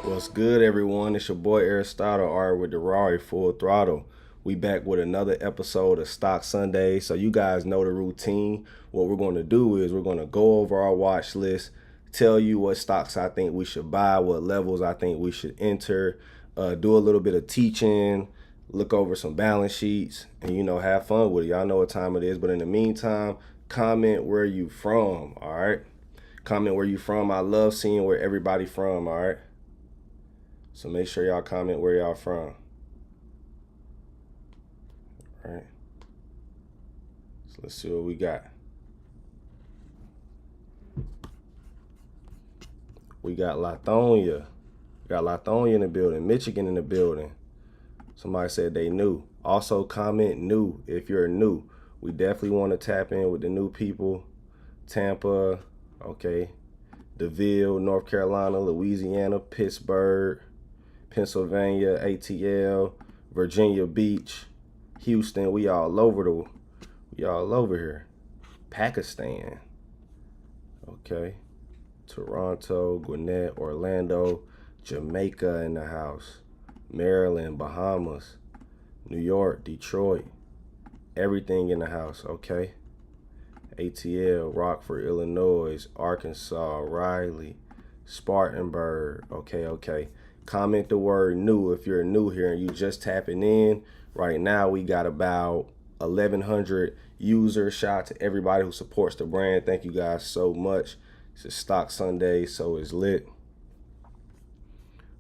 What's good, everyone? It's your boy Aristotle, R with the Rari Full Throttle. We back with another episode of Stock Sunday. So you guys know the routine. What we're going to do is we're going to go over our watch list, tell you what stocks I think we should buy, what levels I think we should enter, do a little bit of teaching, look over some balance sheets, and have fun with it. Y'all know what time it is. But in the meantime, comment where you from. All right. Comment where you from. I love seeing where everybody from. All right. So make sure y'all comment where y'all from. All right. So let's see what we got. We got Lithonia. We got Lithonia in the building. Michigan in the building. Somebody said they new. Also comment new if you're new. We definitely want to tap in with the new people. Tampa, okay. DeVille, North Carolina, Louisiana, Pittsburgh, Pennsylvania, ATL, Virginia Beach, Houston. We all over here. Pakistan, okay. Toronto, Gwinnett, Orlando, Jamaica in the house, Maryland, Bahamas, New York, Detroit, everything in the house, okay. ATL, Rockford, Illinois, Arkansas, Riley, Spartanburg, okay. Comment the word new if you're new here and you just tapping in. Right now we got about 1,100 users. Shout out to everybody who supports the brand. Thank you guys so much. It's a Stock Sunday, so it's lit.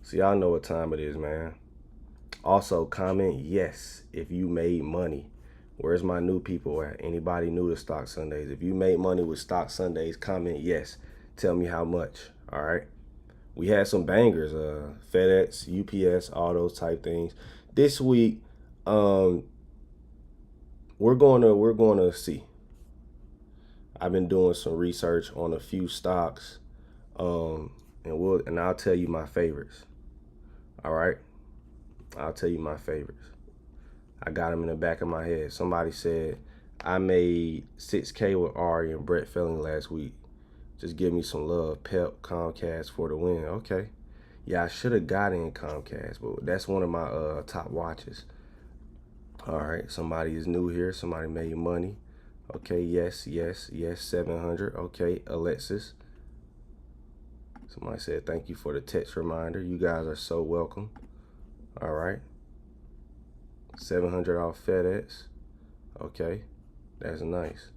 So y'all know what time it is, man. Also comment yes if you made money. Where's my new people at? Anybody new to Stock Sundays? If you made money with Stock Sundays, comment yes. Tell me how much. All right. We had some bangers, FedEx, UPS, all those type things. This week, we're gonna see. I've been doing some research on a few stocks, and I'll tell you my favorites. All right, I'll tell you my favorites. I got them in the back of my head. Somebody said I made 6K with Ari and Brett Felling last week. Just give me some love. Pep, Comcast for the win. Okay. Yeah, I should have got in Comcast, but that's one of my top watches. All right. Somebody is new here. Somebody made money. Okay. Yes. 700. Okay. Alexis. Somebody said thank you for the text reminder. You guys are so welcome. All right. 700 off FedEx. Okay. That's nice.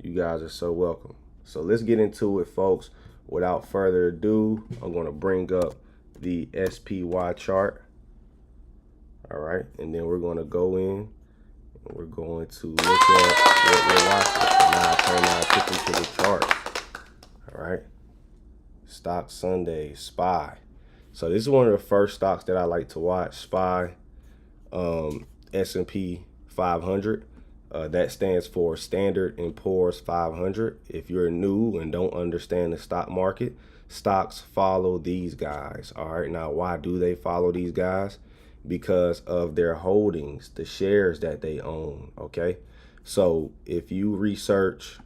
You guys are so welcome. So let's get into it, folks. Without further ado, I'm going to bring up the SPY chart. All right. And then we're going to go in and we're going to look at what we're watching. So now I turn my attention to the chart. All right. Stock Sunday, SPY. So this is one of the first stocks that I like to watch. SPY, S&P 500. That stands for Standard & Poor's 500. If you're new and don't understand the stock market, stocks follow these guys. All right. Now, why do they follow these guys? Because of their holdings, the shares that they own. Okay. So if you research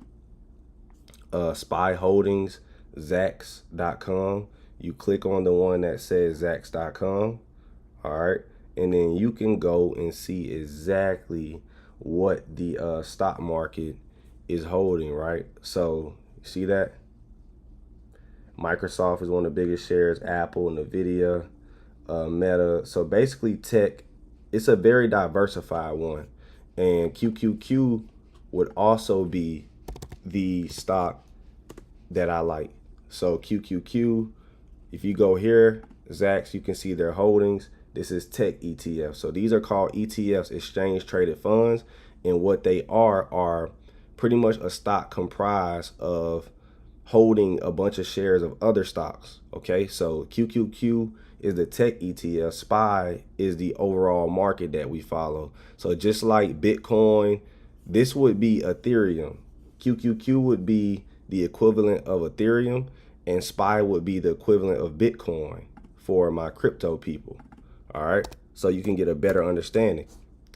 SPY Holdings, Zacks.com, you click on the one that says Zacks.com. All right. And then you can go and see exactly what the stock market is holding, right? So you see that Microsoft is one of the biggest shares, Apple, Nvidia, Meta. So basically tech, it's a very diversified one. And QQQ would also be the stock that I like. So QQQ, if you go here, Zacks, you can see their holdings. This is tech ETF. So these are called ETFs, exchange traded funds. And what they are pretty much a stock comprised of holding a bunch of shares of other stocks. Okay, so QQQ is the tech ETF. SPY is the overall market that we follow. So just like Bitcoin, this would be Ethereum. QQQ would be the equivalent of Ethereum, and SPY would be the equivalent of Bitcoin for my crypto people. All right, so you can get a better understanding.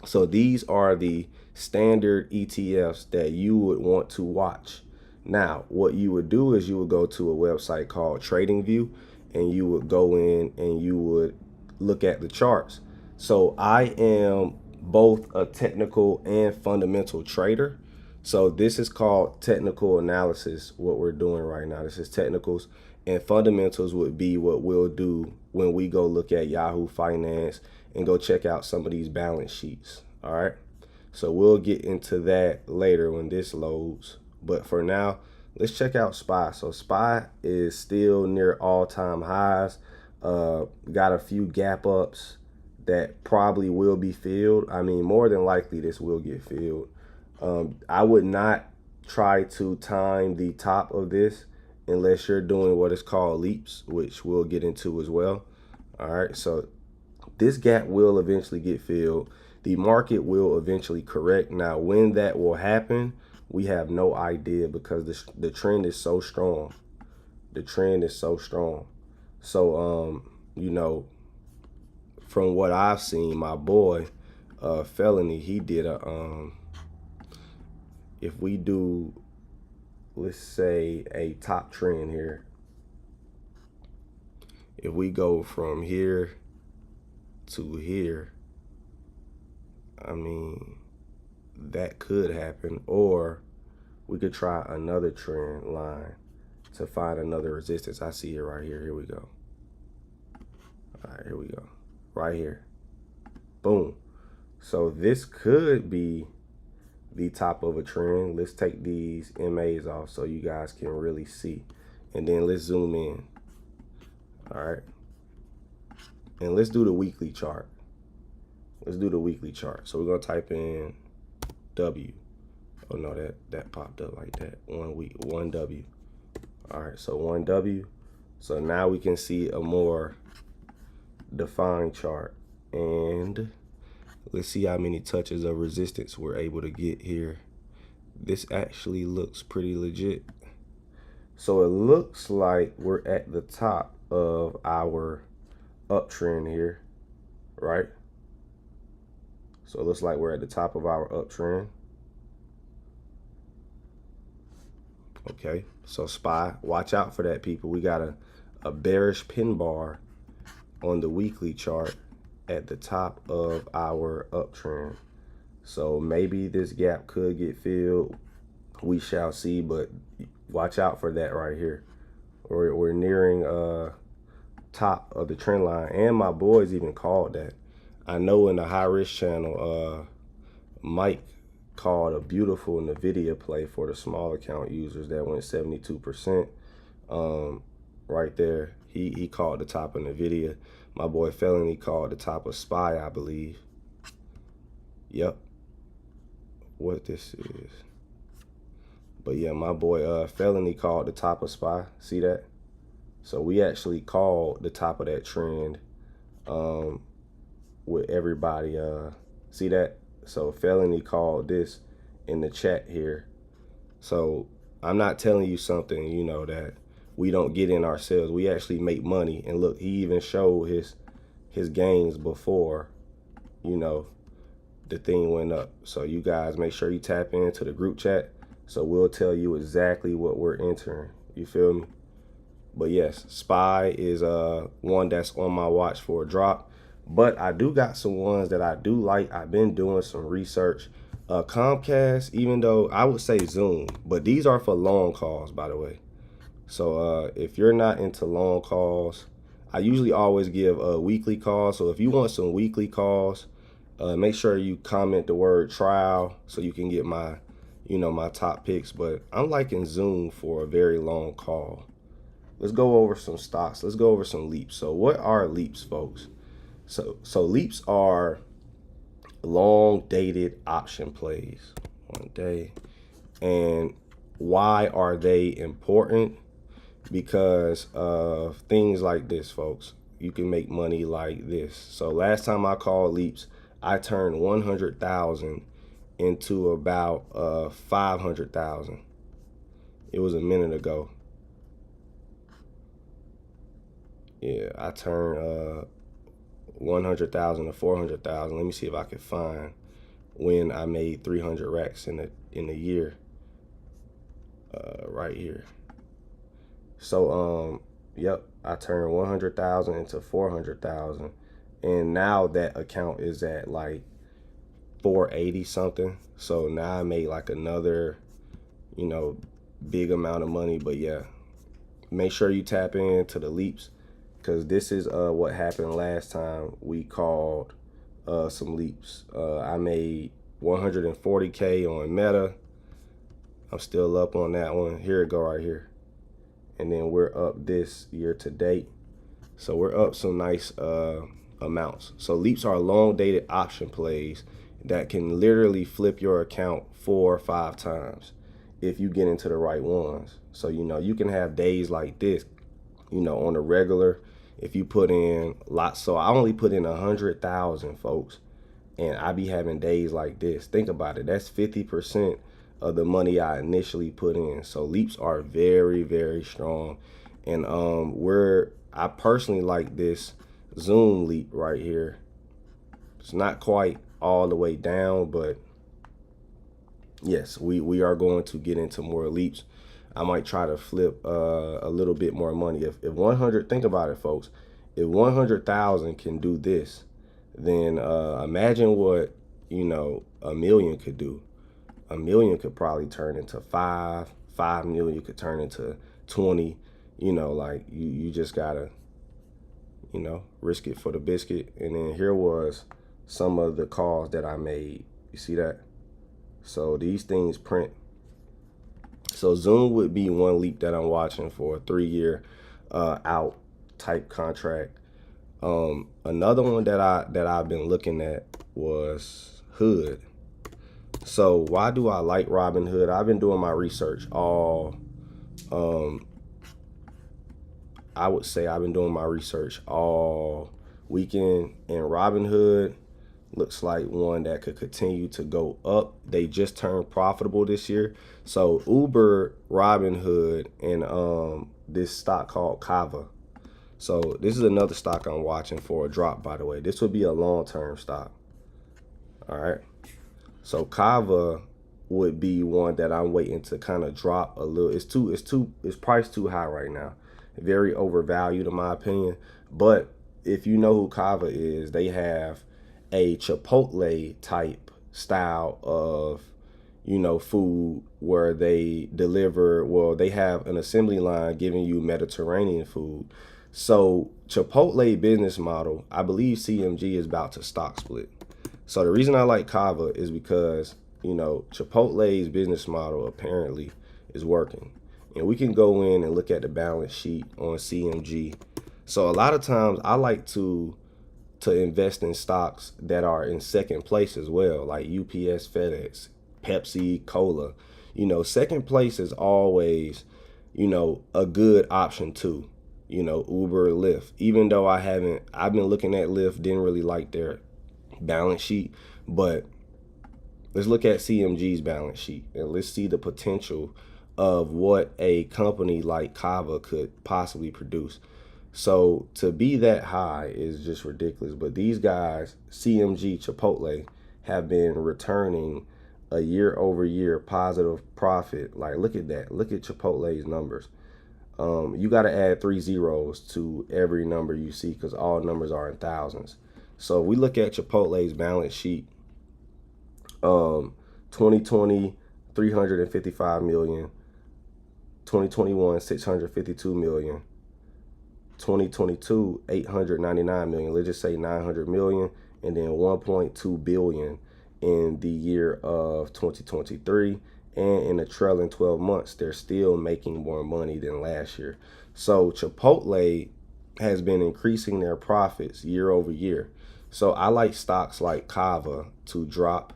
So these are the standard ETFs that you would want to watch. Now, what you would do is you would go to a website called TradingView, and you would go in and you would look at the charts. So I am both a technical and fundamental trader. So this is called technical analysis, what we're doing right now. This is technicals, and fundamentals would be what we'll do when we go look at Yahoo Finance and go check out some of these balance sheets. All right. So we'll get into that later when this loads. But for now, let's check out SPY. So SPY is still near all-time highs. Got a few gap ups that probably will be filled. I mean, more than likely this will get filled. I would not try to time the top of this unless you're doing what is called leaps, which we'll get into as well. All right, so this gap will eventually get filled. The market will eventually correct. Now, when that will happen, we have no idea because the trend is so strong. The trend is so strong. So, you know, from what I've seen, my boy, Felony, he did a, if we do, let's say a top trend here, if we go from here to here, I mean, that could happen. Or we could try another trend line to find another resistance. I see it right here. Here we go. All right, here we go. Right here. Boom. So this could be the top of a trend. Let's take these MAs off so you guys can really see. And then let's zoom in. All right. And let's do the weekly chart. Let's do the weekly chart. So we're going to type in W. Oh no, that popped up like that. 1 week, 1W. All right, so 1W. So now we can see a more defined chart. And let's see how many touches of resistance we're able to get here. This actually looks pretty legit. So it looks like we're at the top of our uptrend here, right? So it looks like we're at the top of our uptrend. Okay, so SPY, watch out for that, people. We got a bearish pin bar on the weekly chart at the top of our uptrend. So maybe this gap could get filled. We shall see, but watch out for that right here. We're nearing top of the trend line, and my boys even called that. I know in the high risk channel, Mike called a beautiful Nvidia play for the small account users that went 72%. Right there, he called the top of Nvidia. My boy Felony called the top of SPY, I believe. Yep. What this is. But yeah, my boy Felony called the top of SPY. See that? So we actually called the top of that trend with everybody. See that? So Felony called this in the chat here. So I'm not telling you something, you know, that we don't get in ourselves. We actually make money. And look, he even showed his gains before, you know, the thing went up. So you guys make sure you tap into the group chat, so we'll tell you exactly what we're entering. You feel me? But yes, SPY is one that's on my watch for a drop. But I do got some ones that I do like. I've been doing some research. Comcast, even though I would say Zoom, but these are for long calls, by the way. So if you're not into long calls, I usually always give a weekly call. So if you want some weekly calls, make sure you comment the word trial so you can get my, you know, my top picks. But I'm liking Zoom for a very long call. Let's go over some stocks. Let's go over some leaps. So what are leaps, folks? So leaps are long dated option plays. 1 day. And why are they important? Because of things like this, folks. You can make money like this. So last time I called leaps, I turned 100,000 into about 500,000. It was a minute ago. Yeah, I turned 100,000 to 400,000. Let me see if I can find when I made 300 racks in a year. Right here. So Yep, I turned 100,000 into 400,000, and now that account is at like 480 something. So now I made like another, you know, big amount of money. But yeah, make sure you tap into the leaps, because this is what happened last time we called some leaps. I made 140K on Meta. I'm still up on that one. Here it go right here. And then we're up this year to date. So we're up some nice amounts. So leaps are long dated option plays that can literally flip your account 4 or 5 times if you get into the right ones. So, you know, you can have days like this, you know, on the regular, if you put in lots. So I only put in 100,000, folks, and I be having days like this. Think about it. That's 50% of the money I initially put in. So leaps are very, very strong. And I personally like this Zoom leap right here. It's not quite all the way down, but yes, we are going to get into more leaps. I might try to flip a little bit more money. If 100, think about it, folks. If 100,000 can do this, then imagine what, you know, a million could do. A million could probably turn into 5 million could turn into 20. You know, like you just gotta, you know, risk it for the biscuit. And then here was some of the calls that I made. You see that? So these things print. So Zoom would be one leap that I'm watching for a 3-year out type contract. Another one that I've been looking at was Hood. So why do I like Robinhood? I've been doing my research all I would say I've been doing my research all weekend, and Robinhood looks like one that could continue to go up. They just turned profitable this year. So Uber, Robinhood, and this stock called Kava. So this is another stock I'm watching for a drop, by the way. This would be a long-term stock. All right. So Kava would be one that I'm waiting to kind of drop a little. It's priced too high right now. Very overvalued in my opinion. But if you know who Kava is, they have a Chipotle type style of, you know, food where they deliver, well, they have an assembly line giving you Mediterranean food. So Chipotle business model, I believe CMG is about to stock split. So the reason I like Kava is because, you know, Chipotle's business model apparently is working. And we can go in and look at the balance sheet on CMG. So a lot of times I like to invest in stocks that are in second place as well, like UPS, FedEx, Pepsi, Cola. You know, second place is always, you know, a good option too. You know, Uber, Lyft. Even though I've been looking at Lyft, didn't really like their balance sheet, but let's look at CMG's balance sheet and let's see the potential of what a company like Kava could possibly produce. So to be that high is just ridiculous. But these guys, CMG, Chipotle, have been returning a year-over-year positive profit. Like, look at that. Look at Chipotle's numbers. You got to add 3 zeros to every number you see because all numbers are in thousands. So we look at Chipotle's balance sheet. 2020, 355 million. 2021, 652 million. 2022, 899 million. Let's just say 900 million, and then 1.2 billion in the year of 2023. And in the trailing 12 months, they're still making more money than last year. So Chipotle has been increasing their profits year over year. So I like stocks like Kava to drop.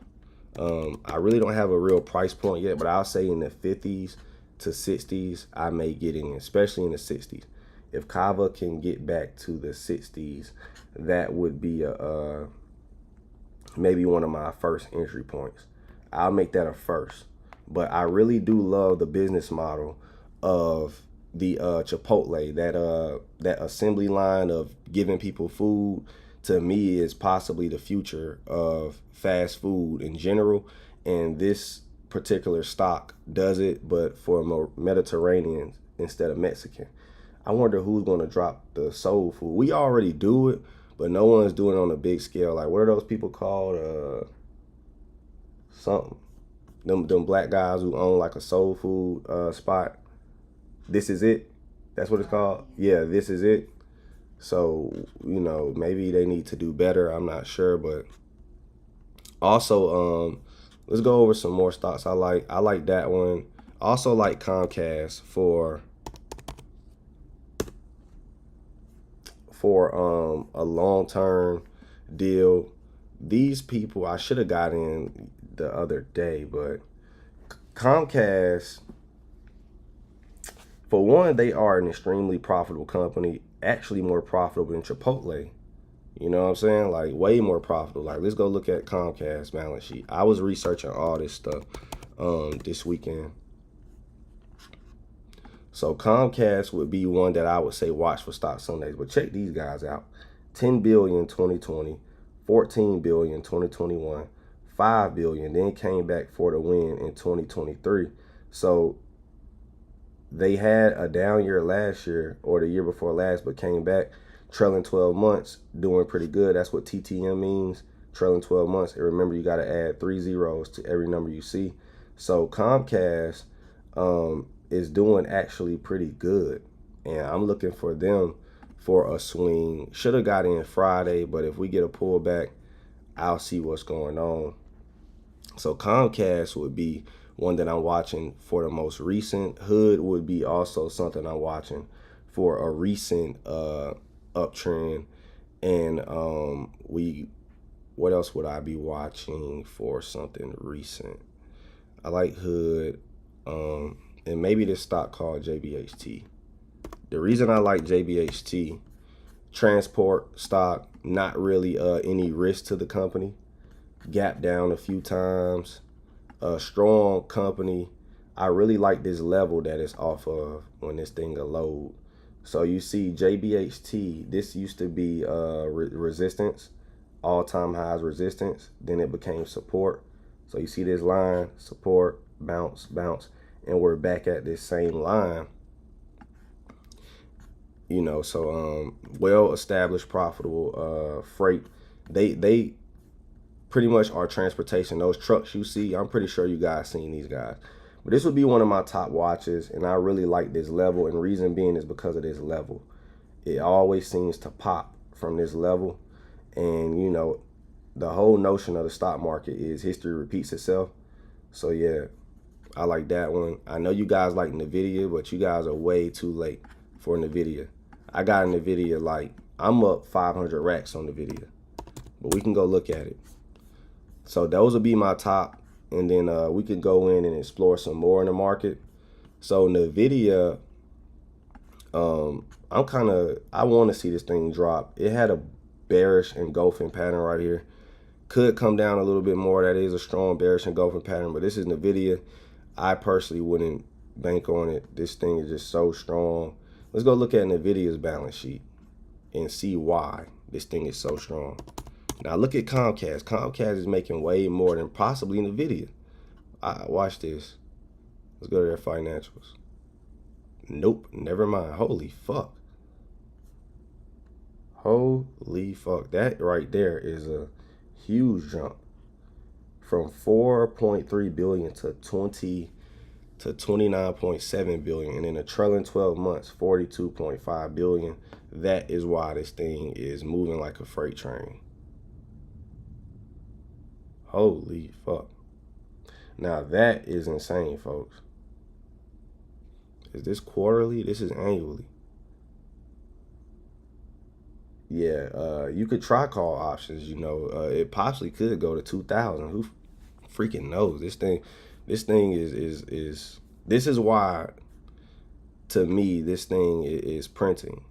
I really don't have a real price point yet, but I'll say in the 50s to 60s, I may get in, especially in the 60s. If Kava can get back to the 60s, that would be maybe one of my first entry points. I'll make that a first. But I really do love the business model of the Chipotle. That assembly line of giving people food, to me, is possibly the future of fast food in general. And this particular stock does it, but for more Mediterranean instead of Mexican. I wonder who's going to drop the soul food. We already do it, but no one's doing it on a big scale. Like, what are those people called? Something. Them black guys who own like a soul food spot. This is it. That's what it's called. Yeah, this is it. So, you know, maybe they need to do better. I'm not sure, but also, let's go over some more stocks I like. I like that one. Also like Comcast for a long-term deal. These people I should have got in the other day, but Comcast, for one, they are an extremely profitable company, actually more profitable than Chipotle. You know what I'm saying? Like, way more profitable. Like, let's go look at Comcast balance sheet. I was researching all this stuff this weekend. So Comcast would be one that I would say watch for Stock Sundays. But check these guys out. 10 billion 2020, 14 billion 2021, 5 billion, then came back for the win in 2023. So they had a down year last year or the year before last, but came back trailing 12 months doing pretty good. That's what TTM means, trailing 12 months. And remember, you got to add 3 zeros to every number you see. So Comcast is doing actually pretty good, and I'm looking for them for a swing. Should have got in Friday, but if we get a pullback, I'll see what's going on. So Comcast would be one that I'm watching for the most recent. Hood would be also something I'm watching for a recent uptrend. And what else would I be watching for something recent? I like Hood, and maybe this stock called JBHT. The reason I like JBHT, transport stock, not really any risk to the company. Gap down a few times. A strong company. I really like this level that it's off of when this thing will load. So you see JBHT, this used to be resistance, all-time highs resistance. Then it became support. So you see this line, support, bounce, bounce, and we're back at this same line. You know, so well-established, profitable freight. They pretty much are transportation. Those trucks you see, I'm pretty sure you guys seen these guys. But this would be one of my top watches, and I really like this level, and reason being is because of this level. It always seems to pop from this level, and you know, the whole notion of the stock market is history repeats itself. So yeah, I like that one. I know you guys like Nvidia, but you guys are way too late for Nvidia. I got Nvidia, like, I'm up 500 racks on Nvidia, but we can go look at it. So those will be my top, and then we can go in and explore some more in the market. So Nvidia, I want to see this thing drop. It had a bearish engulfing pattern right here. Could come down a little bit more. That is a strong bearish engulfing pattern, but this is Nvidia. I personally wouldn't bank on it. This thing is just so strong. Let's go look at Nvidia's balance sheet and see why this thing is so strong. Now look at Comcast. Comcast is making way more than possibly Nvidia. Watch this. Let's go to their financials. Nope, never mind. Holy fuck. Holy fuck. That right there is a huge jump from 4.3 billion to 29.7 billion, and in the trailing 12 months 42.5 billion. That is why this thing is moving like a freight train. Holy fuck. Now that is insane, folks. Is this quarterly? This is annually. Yeah, you could try call options, you know. It possibly could go to 2,000. Who freaking knows? This thing is this is why, to me, this thing is printing.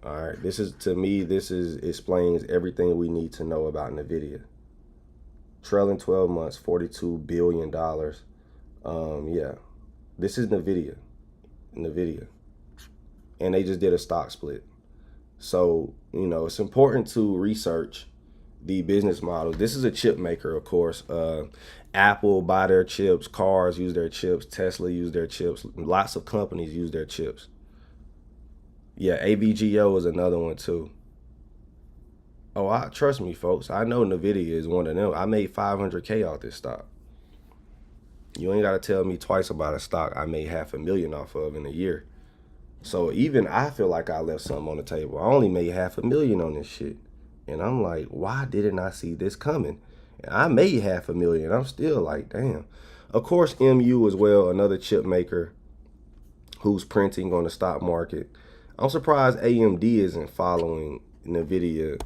All right, this explains everything we need to know about Nvidia. Trailing 12 months, $42 billion. Yeah, this is Nvidia, and they just did a stock split. So, you know, it's important to research the business models. This is a chip maker, of course. Apple buy their chips, cars use their chips, Tesla use their chips, lots of companies use their chips. Yeah, AVGO is another one too. Oh, trust me, folks. I know Nvidia is one of them. I made 500K off this stock. You ain't gotta tell me twice about a stock I made $500,000 off of in a year. So even I feel like I left something on the table. I only made $500,000 on this shit, and I'm like, why didn't I see this coming? And I made $500,000. I'm still like, damn. Of course, MU as well, another chip maker who's printing on the stock market. I'm surprised AMD isn't following Nvidia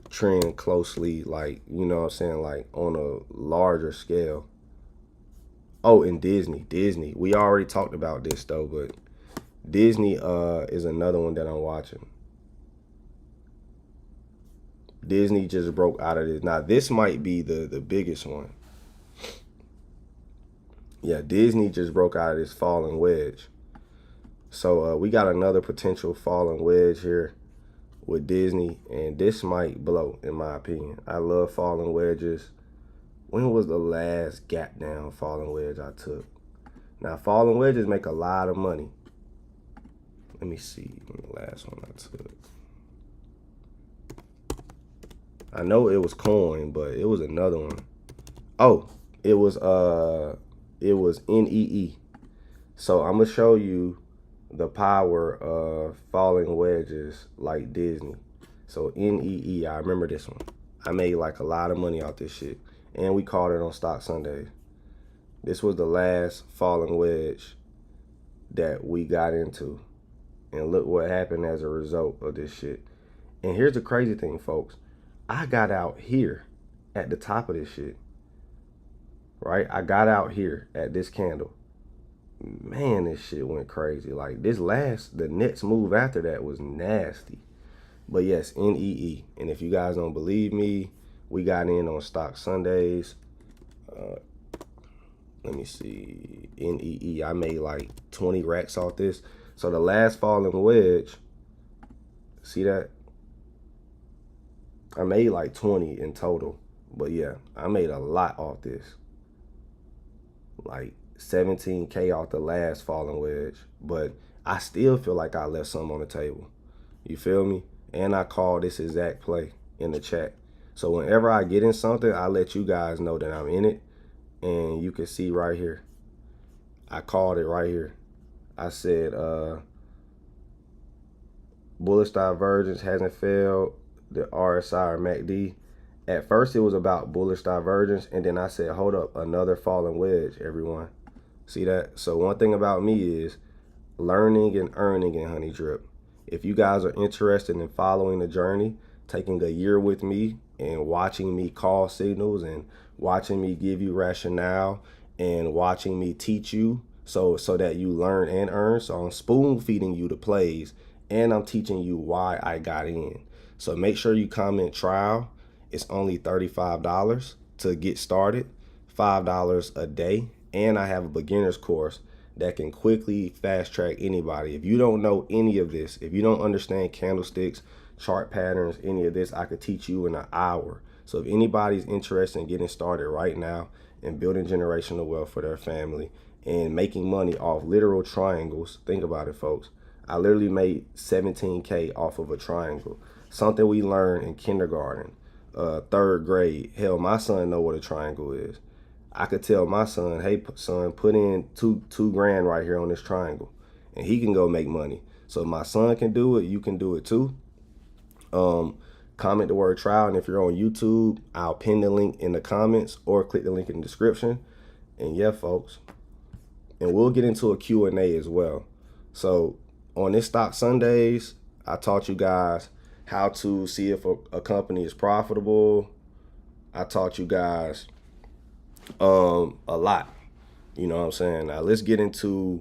trend closely, like, you know what I'm saying, like on a larger scale. Oh, and Disney. We already talked about this though, but Disney is another one that I'm watching. Disney just broke out of this. Now this might be the biggest one. Yeah, Disney just broke out of this falling wedge. So we got another potential falling wedge here with Disney, and this might blow in my opinion. I love falling wedges. When was the last gap down falling wedge I took? Now falling wedges make a lot of money. Let me see when the last one I took. I know it was coin, but it was another one. Oh, it was NEE. So I'm gonna show you the power of falling wedges like Disney. So NEE, I remember this one. I made like a lot of money off this shit, and we caught it on Stock Sundays. This was the last falling wedge that we got into, and look what happened as a result of this shit. And here's the crazy thing, folks. I got out here at the top of this shit, right? I got out here at this candle. Man, this shit went crazy. Like the next move after that was nasty. But yes, NEE. And if you guys don't believe me, we got in on Stock Sundays. Let me see. NEE. I made like 20 racks off this. So the last falling wedge, see that? I made like 20 in total. But yeah, I made a lot off this. Like 17K off the last falling wedge. But I still feel like I left something on the table. You feel me? And I call this exact play in the chat. So whenever I get in something, I let you guys know that I'm in it. And you can see right here. I called it right here. I said bullish divergence hasn't failed the RSI or MACD. At first it was about bullish divergence, and then I said, hold up, another falling wedge, everyone. See that? So one thing about me is learning and earning in Honey Drip. If you guys are interested in following the journey, taking a year with me and watching me call signals and watching me give you rationale and watching me teach you so that you learn and earn. So I'm spoon feeding you the plays, and I'm teaching you why I got in. So make sure you comment trial. It's only $35 to get started, $5 a day. And I have a beginner's course that can quickly fast track anybody. If you don't know any of this, if you don't understand candlesticks, chart patterns, any of this, I could teach you in an hour. So if anybody's interested in getting started right now and building generational wealth for their family and making money off literal triangles, think about it, folks. I literally made 17K off of a triangle, something we learned in kindergarten, third grade. Hell, my son know what a triangle is. I could tell my son, hey son, put in two grand right here on this triangle, and he can go make money. So if my son can do it, you can do it too. Comment the word trial, and if you're on YouTube, I'll pin the link in the comments or click the link in the description. And yeah, folks, and we'll get into a Q&A as well. So on this Stock Sundays, I taught you guys how to see if a company is profitable. I taught you guys a lot. You know what I'm saying? Now let's get into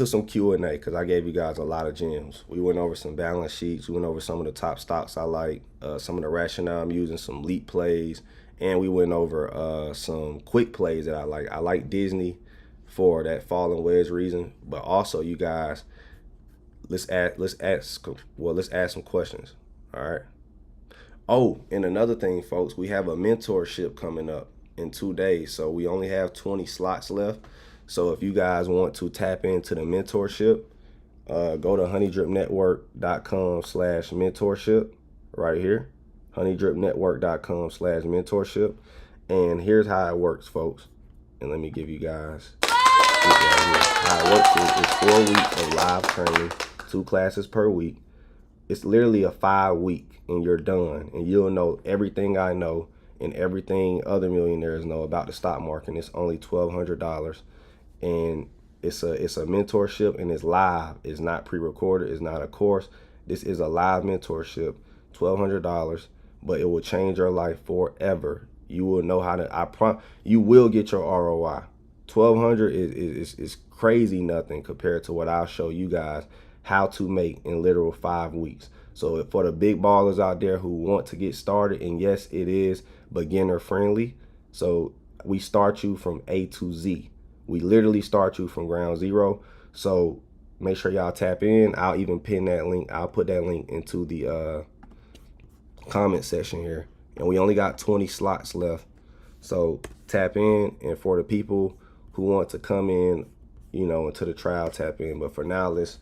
some Q&A, because I gave you guys a lot of gems. We went over some balance sheets. We went over some of the top stocks I like, some of the rationale I'm using, some leap plays, and we went over some quick plays that I like. I like Disney for that falling wedge reason, but also you guys, let's ask some questions. All right. Oh, and another thing, folks, we have a mentorship coming up in 2 days. So we only have 20 slots left. So if you guys want to tap into the mentorship, Go to honeydripnetwork.com/mentorship right here. honeydripnetwork.com/mentorship. And here's how it works, folks. And let me give you guys right here. How it works is it's 4 weeks of live training, 2 classes per week. It's literally a 5-week and you're done. And you'll know everything I know and everything other millionaires know about the stock market. It's only $1,200. And it's a mentorship, and it's live. It's not pre-recorded. It's not a course. This is a live mentorship. $1,200, but it will change your life forever. You will know how to. You will get your ROI. $1,200 is crazy nothing compared to what I'll show you guys how to make in literal 5 weeks. So for the big ballers out there who want to get started, and yes, it is beginner friendly. So we start you from A to Z. We literally start you from ground zero. So make sure y'all tap in. I'll even pin that link. I'll put that link into the comment section here. And we only got 20 slots left. So tap in. And for the people who want to come in, you know, into the trial, tap in. But for now, let's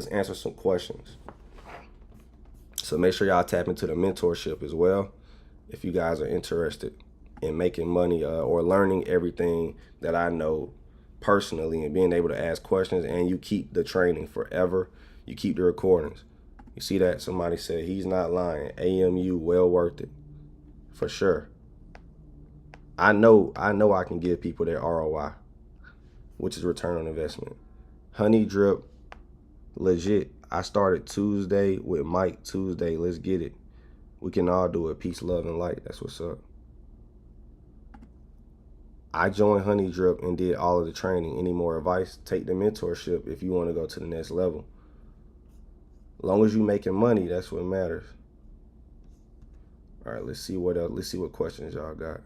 answer some questions. So make sure y'all tap into the mentorship as well if you guys are interested in making money or learning everything that I know personally and being able to ask questions. And you keep the training forever. You keep the recordings. You see that? Somebody said he's not lying. AMU, well worth it for sure. I know I can give people their ROI, which is return on investment. Honey Drip, legit. I started Tuesday with Mike. Tuesday, let's get it. We can all do it. Peace, love, and light. That's what's up. I joined Honey Drip and did all of the training. Any more advice? Take the mentorship if you want to go to the next level. As long as you're making money, that's what matters. All right, let's see what else. Let's see what questions y'all got.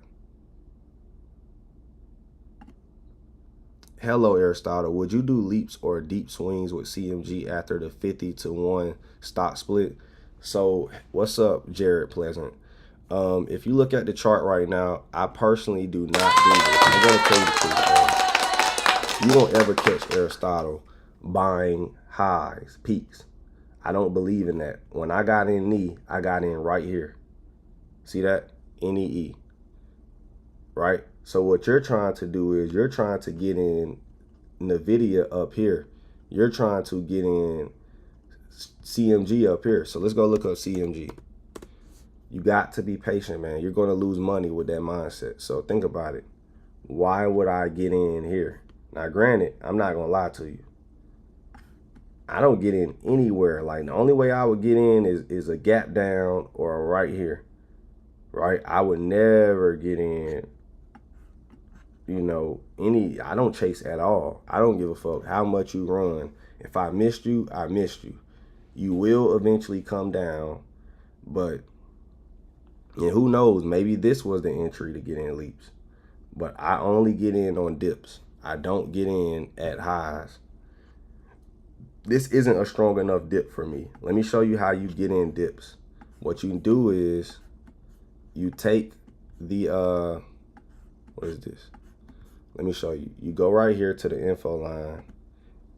Hello, Aristotle. Would you do leaps or deep swings with CMG after the 50-to-1 stock split? So what's up, Jared Pleasant? If you look at the chart right now, I personally do not do this. I'm going to tell you the truth, man. You won't ever catch Aristotle buying highs, peaks. I don't believe in that. When I got in knee, I got in right here. See that? NEE. Right? So what you're trying to do is you're trying to get in Nvidia up here. You're trying to get in CMG up here. So let's go look up CMG. You got to be patient, man. You're going to lose money with that mindset. So think about it. Why would I get in here? Now, granted, I'm not going to lie to you. I don't get in anywhere. Like, the only way I would get in is a gap down or right here. Right? I would never get in, you know, I don't chase at all. I don't give a fuck how much you run. If I missed you, I missed you. You will eventually come down, but and who knows, maybe this was the entry to get in leaps. But I only get in on dips. I don't get in at highs. This isn't a strong enough dip for me. Let me show you how you get in dips. What you do is you take the, what is this? Let me show you. You go right here to the info line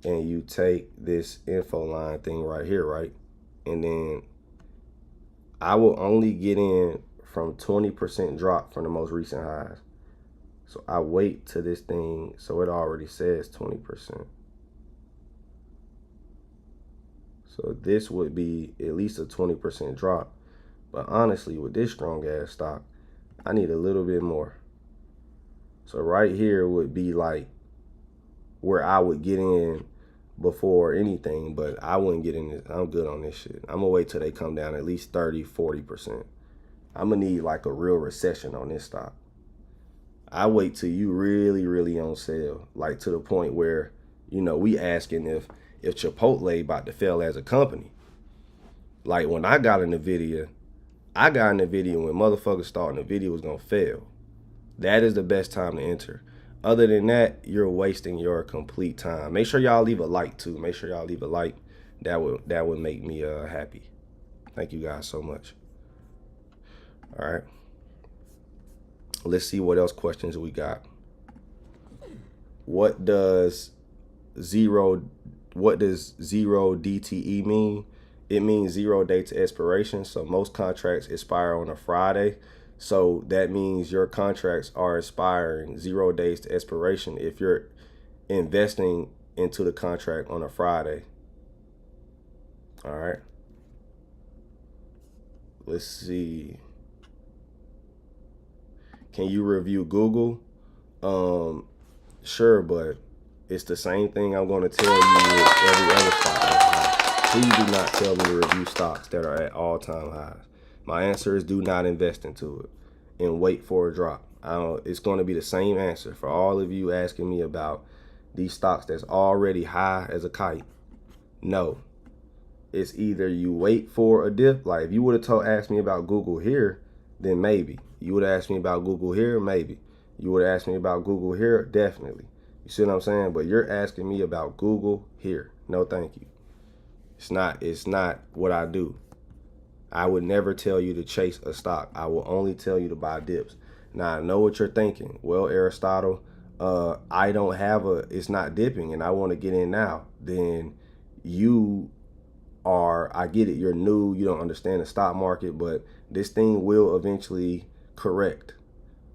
and you take this info line thing right here, right? And then I will only get in from 20% drop from the most recent highs. So I wait to this thing, so it already says 20%. So this would be at least a 20% drop. But honestly, with this strong ass stock, I need a little bit more. So right here would be like where I would get in before anything, but I wouldn't get in this. I'm good on this shit. I'm gonna wait till they come down at least 30-40%. I'm gonna need like a real recession on this stock. I wait till you really on sale, like to the point where, you know, we asking if Chipotle about to fail as a company. Like when I got in Nvidia when motherfuckers thought Nvidia was gonna fail. That is the best time to enter. Other than that, you're wasting your complete time. Make sure y'all leave a like too. Make sure y'all leave a like. That would make me happy. Thank you guys so much. All right. Let's see what else questions we got. What does 0 what does 0 DTE mean? It means 0 day to expiration. So most contracts expire on a Friday. So that means your contracts are expiring 0 days to expiration if you're investing into the contract on a Friday. All right. Let's see. Can you review Google? Sure, but it's the same thing I'm going to tell you with every other stock. Please do not tell me to review stocks that are at all-time highs. My answer is do not invest into it and wait for a drop. It's going to be the same answer for all of you asking me about these stocks that's already high as a kite. No. It's either you wait for a dip. Like if you would have asked me about Google here, then maybe. You would have asked me about Google here, maybe. You would have asked me about Google here, definitely. You see what I'm saying? But you're asking me about Google here. No, thank you. It's not what I do. I would never tell you to chase a stock. I will only tell you to buy dips. Now I know what you're thinking. Well, Aristotle, I don't have it's not dipping and I want to get in now. Then you are, I get it, you're new, you don't understand the stock market, but this thing will eventually correct.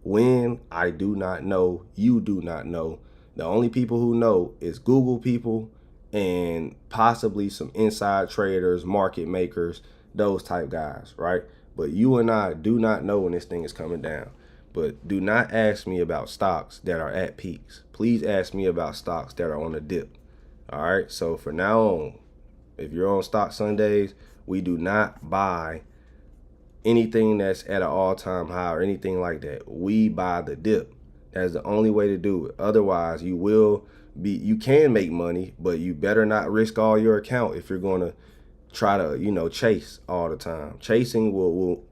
When, I do not know, you do not know. The only people who know is Google people and possibly some inside traders, market makers, those type guys, right? But you and I do not know when this thing is coming down. But do not ask me about stocks that are at peaks. Please ask me about stocks that are on a dip. All right, so for now on, if you're on Stock Sundays, we do not buy anything that's at an all-time high or anything like that. We buy the dip. That's the only way to do it. Otherwise, you can make money, but you better not risk all your account if you're going to try to, chase all the time. Chasing will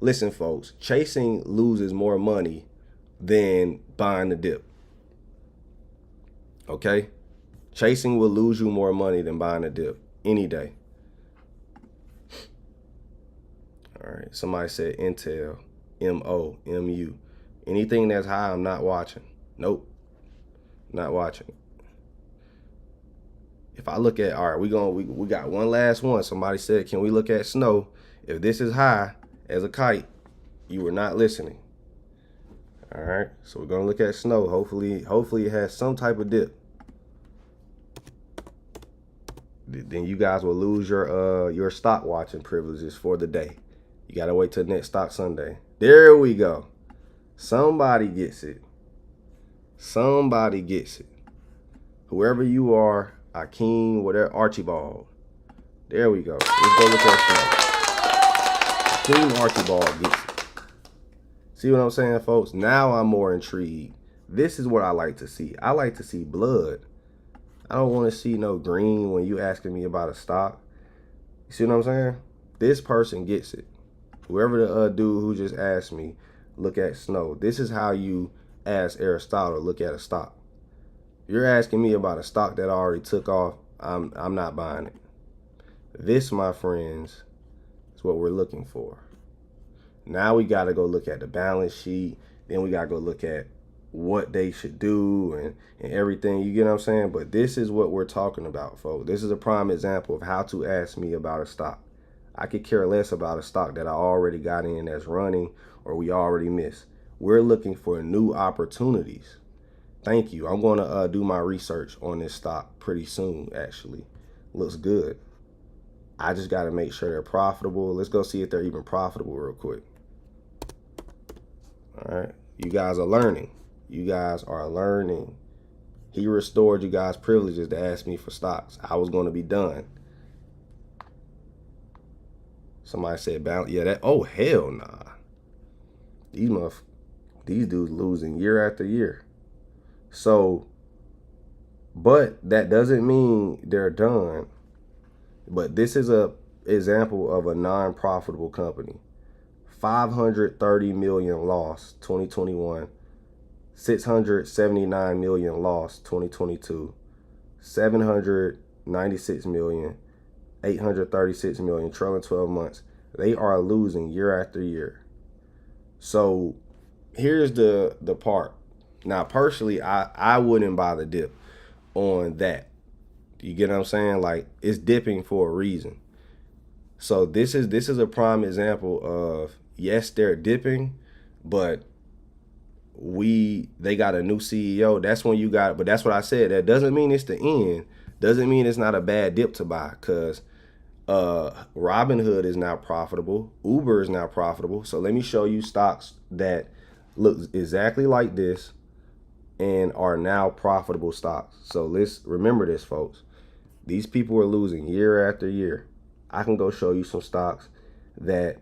listen, folks, chasing loses more money than buying the dip. Okay? Chasing will lose you more money than buying a dip any day. All right. Somebody said Intel, MU. Anything that's high, I'm not watching. Nope. Not watching. If I look at, all right, we got one last one. Somebody said, can we look at snow? If this is high as a kite, you were not listening. All right. So we're going to look at snow. Hopefully it has some type of dip. Then you guys will lose your stock watching privileges for the day. You got to wait till next Stock Sunday. There we go. Somebody gets it. Somebody gets it. Whoever you are, Akeem, whatever, Archibald. There we go. Let's go look at snow. Akeem Archibald gets it. See what I'm saying, folks? Now I'm more intrigued. This is what I like to see. I like to see blood. I don't want to see no green when you asking me about a stock. You see what I'm saying? This person gets it. Whoever the dude who just asked me, look at snow. This is how you ask Aristotle to look at a stock. You're asking me about a stock that already took off. I'm not buying it. This, my friends, is what we're looking for. Now we got to go look at the balance sheet. Then we got to go look at what they should do and everything. You get what I'm saying? But this is what we're talking about, folks. This is a prime example of how to ask me about a stock. I could care less about a stock that I already got in that's running or we already missed. We're looking for new opportunities. Thank you. I'm going to do my research on this stock pretty soon, actually. Looks good. I just got to make sure they're profitable. Let's go see if they're even profitable real quick. All right. You guys are learning. You guys are learning. He restored you guys privileges to ask me for stocks. I was going to be done. Somebody said balance. Yeah, oh, hell nah. These dudes losing year after year. So, but that doesn't mean they're done. But this is a example of a non-profitable company. 530 million loss 2021. 679 million loss 2022. 796 million. 836 million trailing 12 months. They are losing year after year. So here's the part. Now, personally, I wouldn't buy the dip on that. You get what I'm saying? Like, it's dipping for a reason. So this is a prime example of, yes, they're dipping, but they got a new CEO. That's when you got, but that's what I said. That doesn't mean it's the end. Doesn't mean it's not a bad dip to buy, because Robinhood is now profitable. Uber is now profitable. So let me show you stocks that look exactly like this and are now profitable stocks. So let's remember this, folks. These people are losing year after year. I can go show you some stocks that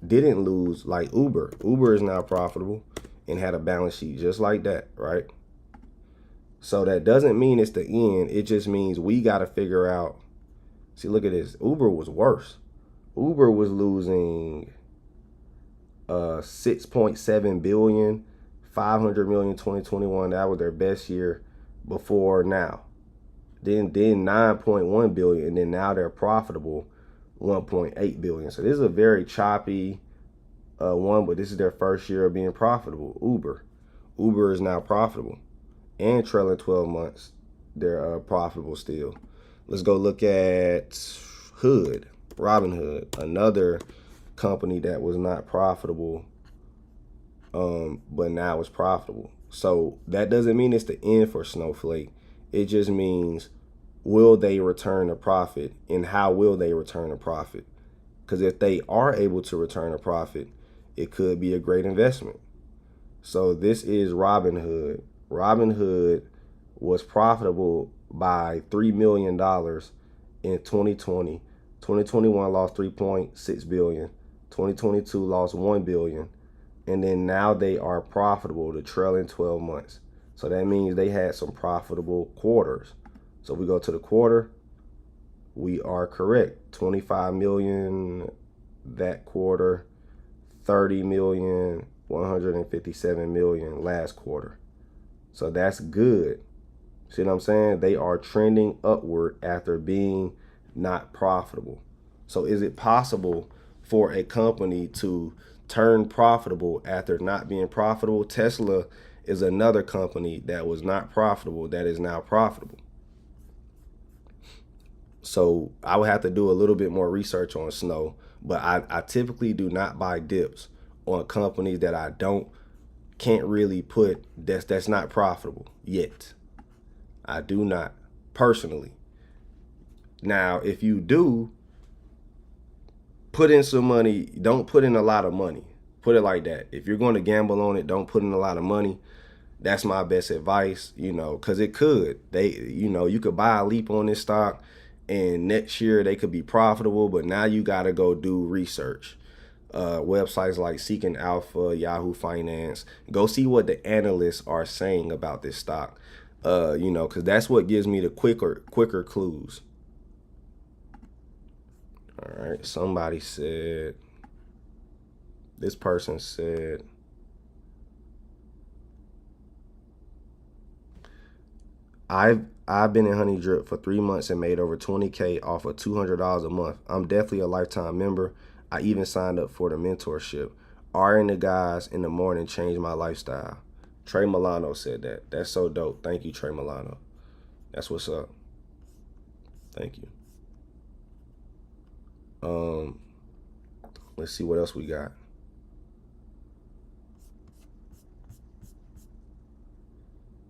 didn't lose, like Uber. Uber is now profitable and had a balance sheet just like that, right? So that doesn't mean it's the end. It just means we got to figure out. See, look at this. Uber was worse. Uber was losing 6.7 billion, 500 million 2021. That was their best year before now. Then 9.1 billion, and then now they're profitable 1.8 billion. So this is a very choppy one, but this is their first year of being profitable. Uber is now profitable, and trailing 12 months they're profitable still. Let's go look at Robinhood, another company that was not profitable, but now it's profitable. So that doesn't mean it's the end for Snowflake. It just means, will they return a profit, and how will they return a profit? Because if they are able to return a profit, it could be a great investment. So this is Robinhood. Robinhood was profitable by $3 million in 2020. 2021 lost 3.6 billion. 2022 lost 1 billion. And then now they are profitable the trailing 12 months. So that means they had some profitable quarters. So if we go to the quarter, we are correct. 25 million that quarter, 30 million, 157 million last quarter. So that's good. See what I'm saying? They are trending upward after being not profitable. So is it possible for a company to turn profitable after not being profitable? Tesla is another company that was not profitable that is now profitable. So I would have to do a little bit more research on Snow, but I typically do not buy dips on companies that can't really put that's not profitable yet. I do not, personally. Now, if you do put in some money, don't put in a lot of money. Put it like that. If you're going to gamble on it, don't put in a lot of money. That's my best advice, because it could. You could buy a leap on this stock, and next year they could be profitable, but now you got to go do research. Websites like Seeking Alpha, Yahoo Finance, go see what the analysts are saying about this stock. Because that's what gives me the quicker clues. All right, this person said, I've been in Honey Drip for 3 months and made over 20K off of $200 a month. I'm definitely a lifetime member. I even signed up for the mentorship. RN the guys in the morning changed my lifestyle. Trey Milano said that. That's so dope. Thank you, Trey Milano. That's what's up. Thank you. Let's see what else we got.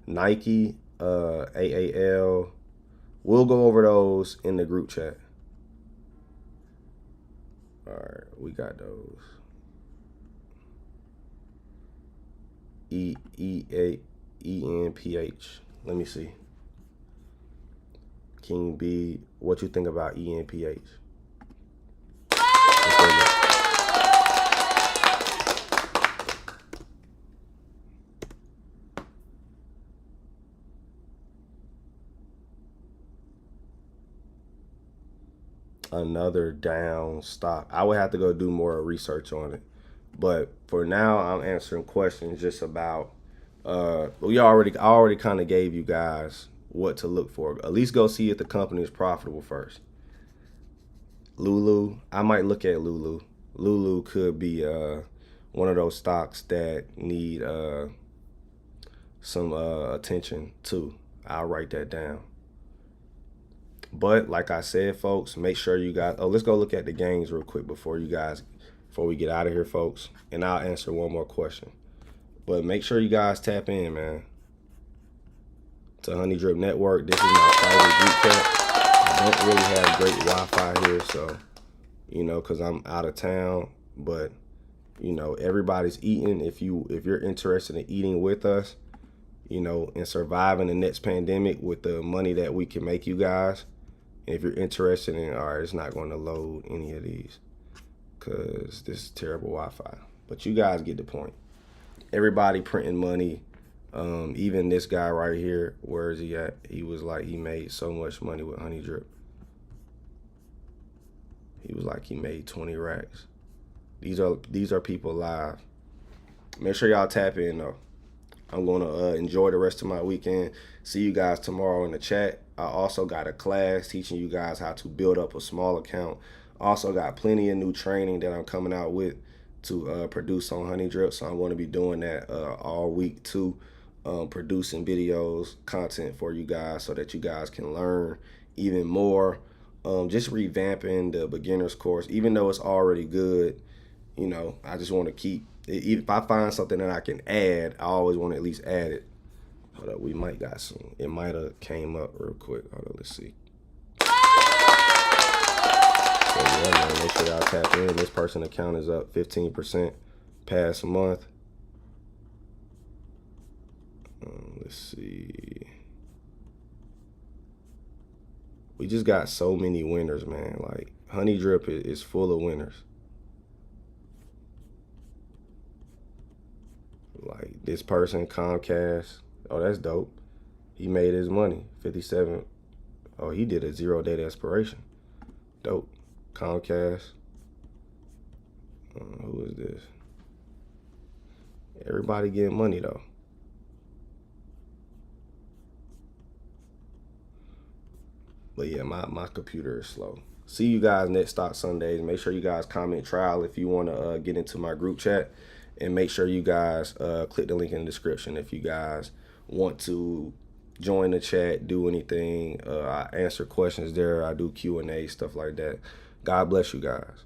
Nike, AAL. We'll go over those in the group chat. All right, we got those. ENPH. Let me see. King B, what you think about ENPH? Another down stock. I would have to go do more research on it. But for now, I'm answering questions just about, I already kind of gave you guys what to look for. At least go see if the company is profitable first. Lulu, I might look at Lulu. Lulu could be one of those stocks that need some attention too. I'll write that down. But like I said, folks, make sure you guys, let's go look at the games real quick before we get out of here, folks. And I'll answer one more question. But make sure you guys tap in, man, to Honey Drip Network. This is my private group chat. I don't really have great Wi-Fi here, so, because I'm out of town. But, everybody's eating. If you're interested in eating with us, and surviving the next pandemic with the money that we can make you guys, if you're interested in, all right, it's not going to load any of these because this is terrible Wi-Fi. But you guys get the point. Everybody printing money. Even this guy right here, where is he at? He was like, he made so much money with Honey Drip. He was like, he made 20 racks. These are people live. Make sure y'all tap in though. I'm gonna enjoy the rest of my weekend. See you guys tomorrow in the chat. I also got a class teaching you guys how to build up a small account. Also got plenty of new training that I'm coming out with to produce on Honey Drip. So I'm going to be doing that all week too. Producing videos, content for you guys so that you guys can learn even more. Just revamping the beginner's course, even though it's already good. I just want to keep, if I find something that I can add, I always want to at least add it. Hold up, we might got some, it might have came up real quick. Hold on, let's see. So yeah, man, make sure y'all tap in. This person account is up 15% past month. Let's see. We just got so many winners, man. Like, Honey Drip is full of winners. Like this person, Comcast. Oh, that's dope. He made his money. 57. Oh, he did a 0-day expiration. Dope. Comcast. Who is this? Everybody getting money though. But yeah, my computer is slow. See you guys next Stock Sundays. Make sure you guys comment trial if you want to get into my group chat. And make sure you guys click the link in the description if you guys want to join the chat, do anything. I answer questions there. I do Q&A, stuff like that. God bless you guys.